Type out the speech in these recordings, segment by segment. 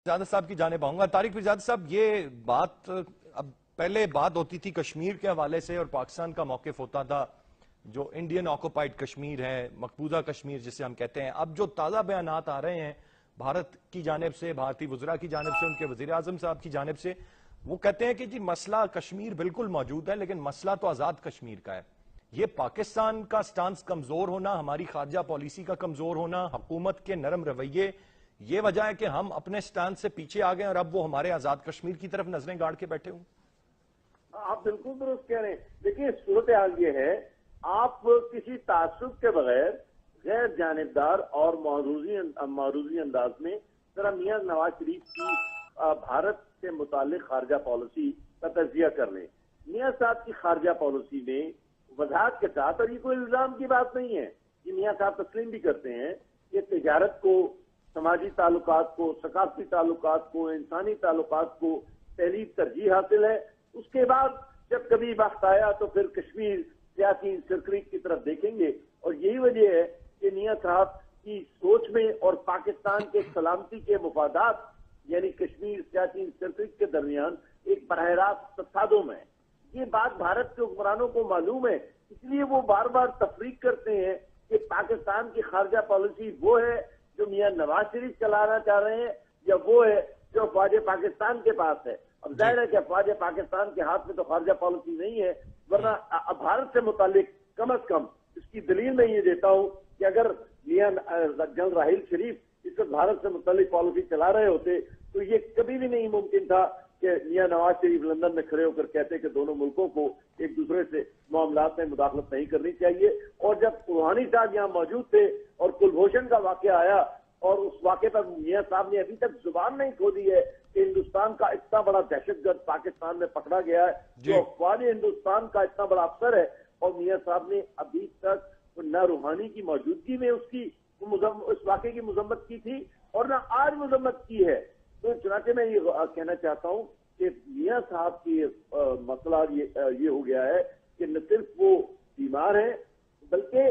पिरजादा साहब की जानिब आऊंगा। तारिक पिरजादा साहब, ये बात अब पहले बात होती थी कश्मीर के हवाले से और पाकिस्तान का मौक़िफ़ होता था जो इंडियन ऑक्युपाइड कश्मीर है, मकबूजा कश्मीर जिसे हम कहते हैं। अब जो ताज़ा बयानात आ रहे हैं भारत की जानिब से, भारतीय वज़रा की जानिब से, उनके वज़ीर आज़म साहब की जानिब से, वो कहते हैं कि जी मसला कश्मीर बिल्कुल मौजूद है लेकिन मसला तो आज़ाद कश्मीर का है। ये पाकिस्तान का स्टांस कमज़ोर होना, हमारी खारजा पॉलिसी का कमज़ोर होना, हुकूमत के नरम रवैये, ये वजह है कि हम अपने स्टैंड से पीछे आ गए और अब वो हमारे आजाद कश्मीर की तरफ नजरें गाड़ के बैठे हूं। आप बिल्कुल दुरुस्त कह रहे हैं। देखिए, सूरत हाल ये है, आप किसी तासुब के बगैर गैर जानिबदार और मारूजी अंदाज में जरा मियां नवाज शरीफ की भारत से मुतालिक खारजा पॉलिसी का तजिया कर लें। मियां साहब की खारजा पॉलिसी में वजाहत के साथ, और ये कोई इल्जाम की बात नहीं है, ये मियां साहब तस्लीम भी करते हैं कि तिजारत को, समाजी ताल्लुकात को, सकाफती ताल्लुकात को, इंसानी ताल्लुकात को पहली तरजीह हासिल है। उसके बाद जब कभी वक्त आया तो फिर कश्मीर सियासी इंसरक्रीक की तरफ देखेंगे। और यही वजह है कि मियां साहब की सोच में और पाकिस्तान के सलामती के मुफादात यानी कश्मीर सियासी इंसरक्रीक के दरमियान एक बराह रास्त तसादुम है। ये बात भारत के हुक्मरानों को मालूम है, इसलिए वो बार बार तफरीक करते हैं कि पाकिस्तान की खारजा पॉलिसी वो है जो मियां नवाज शरीफ चलाना चाह रहे हैं या वो है जो अफवाज पाकिस्तान के पास है। अब जाहिर है कि अफवाज पाकिस्तान के हाथ में तो खारजा पॉलिसी नहीं है, वरना भारत से मुतालिक कम अज कम इसकी दलील मैं ये देता हूं कि अगर मियां जनरल राहील शरीफ इस वक्त भारत से मुतालिक पॉलिसी चला रहे होते तो ये कभी भी नहीं मुमकिन था कि मियां नवाज शरीफ लंदन में खड़े होकर कहते कि दोनों मुल्कों को एक दूसरे से मामलात में मुदाखलत नहीं करनी चाहिए। और जब रूहानी साहब यहाँ मौजूद थे और कुलभूषण का वाकया आया और उस वाकये पर मियां साहब ने अभी तक जुबान नहीं खोली है कि हिंदुस्तान का इतना बड़ा दहशतगर्द पाकिस्तान में पकड़ा गया है, जो अफवाज हिंदुस्तान का इतना बड़ा अफसर है, और मियां साहब ने अभी तक न रूहानी की मौजूदगी में उसकी उस वाकये की मजम्मत की थी और न आज मजम्मत की है। तो चुनाचे मैं ये कहना चाहता हूँ कि मियां साहब की मसला ये हो गया है कि न सिर्फ वो बीमार हैं बल्कि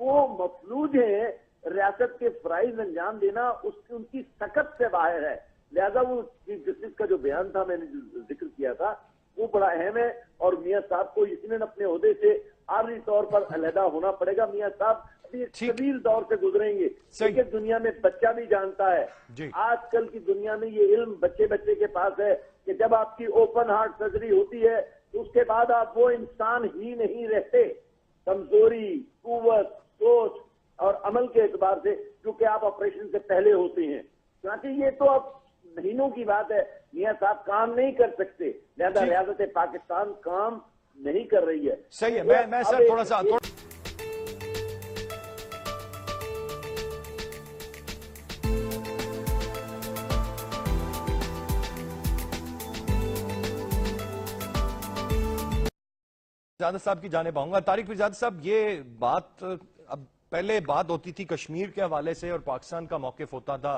वो मफलूज हैं। रियासत के फराइज अंजाम देना उनकी सकत से बाहर है। लिहाजा वो चीफ जस्टिस का जो बयान था, मैंने जो जिक्र किया था, वो बड़ा अहम है और मियां साहब को यकीनन अपने ओहदे से आर्जी तौर पर अलहदा होना पड़ेगा। मियां साहब अभी एक तवील दौर से गुजरेंगे, क्योंकि दुनिया में बच्चा भी जानता है, आजकल की दुनिया में ये इल्म बच्चे बच्चे के पास है कि जब आपकी ओपन हार्ट सर्जरी होती है तो उसके बाद आप वो इंसान ही नहीं रहते। कमजोरी, कुव्वत, सोच और अमल के एतबार से, जो कि आप ऑपरेशन से पहले होते हैं, क्योंकि ये तो अब महीनों की बात है, मियां साहब काम नहीं कर सकते। लिहाजा रियासत पाकिस्तान काम नहीं कर रही है। सही है। मैं सर थोड़ा सा पिरजादा साहब की जानिब आऊंगा। तारिक पिरजादा साहब, ये बात अब पहले बात होती थी कश्मीर के हवाले से और पाकिस्तान का मौक़िफ़ होता था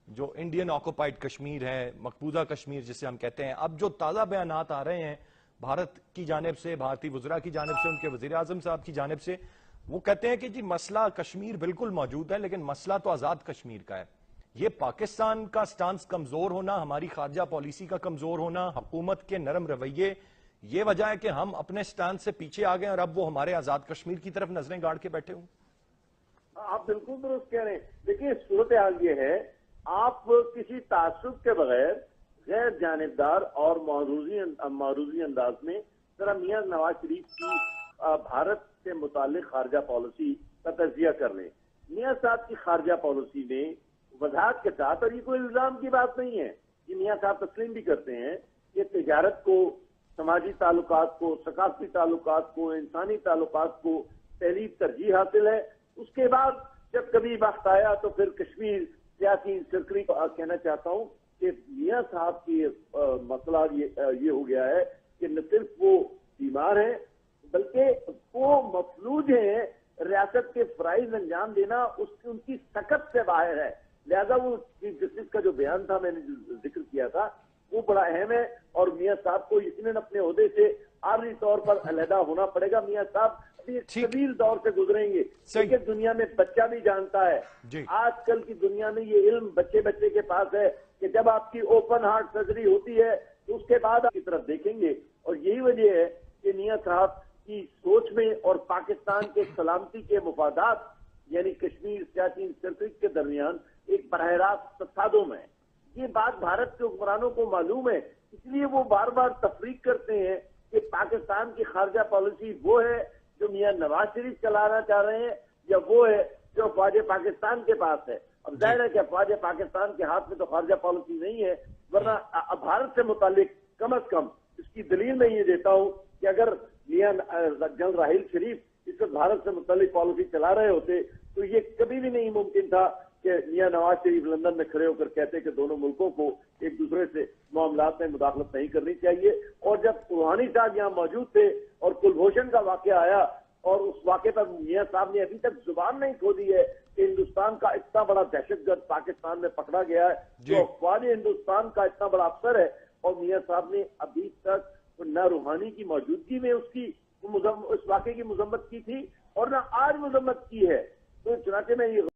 जो इंडियन ऑक्युपाइड कश्मीर है, मकबूजा कश्मीर जिसे हम कहते हैं। अब जो ताज़ा बयानात आ रहे हैं भारत की जानिब से, भारतीय वज़रा की जानिब से, उनके वज़ीर आज़म साहब की जानिब से, वो कहते हैं कि जी मसला कश्मीर बिल्कुल मौजूद है लेकिन मसला तो आज़ाद कश्मीर का है। ये पाकिस्तान का स्टांस कमज़ोर होना, हमारी खारजा पॉलिसी का कमज़ोर होना, हुकूमत के नरम रवैये, ये वजह है कि हम अपने स्टैंड से पीछे आ गए और अब वो हमारे आजाद कश्मीर की तरफ नजरें गाड़ के बैठे हूं। आप बिल्कुल दुरुस्त कह रहे हैं। देखिए, सूरत हाल ये है, आप किसी तासुब के बगैर गैर जानिबदार और मारूजी अंदाज में जरा मियां नवाज शरीफ की भारत से मुतालिक खारजा पॉलिसी का तजिया कर लें। मियां साहब की खारजा पॉलिसी में वजाहत के साथ, और ये कोई इल्जाम की बात नहीं है, ये मियां साहब तस्लीम भी करते हैं कि तिजारत को, समाजी ताल्लुकात को, सकाफती ताल्लुकात को, इंसानी ताल्लुकात को पहली तरजीह हासिल है। उसके बाद जब कभी वक्त आया तो फिर कश्मीर सियासी इंसरक्रीक कहना चाहता हूं कि मियां साहब की मसला ये हो गया है कि न सिर्फ वो बीमार हैं बल्कि वो मफलूज हैं। रियासत के फराइज अंजाम देना उनकी सकत से बाहर है। लिहाजा वो चीफ जस्टिस का जो बयान था, मैंने जो जिक्र किया था, वो बड़ा अहम है और मियां साहब को यकीनन अपने ओहदे से आर्जी तौर पर अलहदा होना पड़ेगा। मियां साहब بھی ایک ٹھیک۔ طویل دور سے گزریں گے، صحیح۔ کہ دنیا میں بچہ بھی جانتا ہے، جی۔ آج کل کی دنیا میں یہ علم بچے کے پاس ہے کہ جب آپ کی اوپن ہارٹ سرجری ہوتی ہے تو اس کے بعد آپ کی طرف دیکھیں گے، اور یہی وجہ ہے کہ میاں صاحب کی سوچ میں اور پاکستان کے سلامتی کے مفادات یعنی کشمیر سیاسی انسٹرکٹ کے درمیان ایک براہ راست تصادم ہے۔ یہ بات بھارت کے حکمرانوں کو معلوم ہے، اس لیے وہ بار بار تفریق کرتے ہیں کہ پاکستان کی خارجہ پالیسی وہ ہے جو میاں نواز شریف چلانا چاہ رہے ہیں یا وہ ہے جو افواج پاکستان کے پاس ہے۔ اب ظاہر ہے کہ افواج پاکستان کے ہاتھ میں تو خارجہ پالیسی نہیں ہے، ورنہ بھارت سے متعلق کم از کم اس کی دلیل میں یہ دیتا ہوں کہ اگر میاں جنرل راحیل شریف اس وقت بھارت سے متعلق پالیسی چلا رہے ہوتے تو یہ کبھی بھی نہیں ممکن تھا کہ میاں نواز شریف لندن میں کھڑے ہو کر کہتے کہ دونوں ملکوں کو ایک دوسرے سے معاملات میں مداخلت نہیں کرنی چاہیے۔ اور جب روحانی صاحب یہاں موجود تھے اور کلبھوشن کا واقعہ آیا اور اس واقعے پر میاں صاحب نے ابھی تک زبان نہیں کھولی ہے کہ ہندوستان کا اتنا بڑا دہشت گرد پاکستان میں پکڑا گیا ہے جو افواج ہندوستان کا اتنا بڑا افسر ہے، اور میاں صاحب نے ابھی تک نہ روحانی کی موجودگی میں اس واقعے کی مذمت کی تھی اور نہ آج مذمت کی ہے۔ تو چنانچہ میں یہ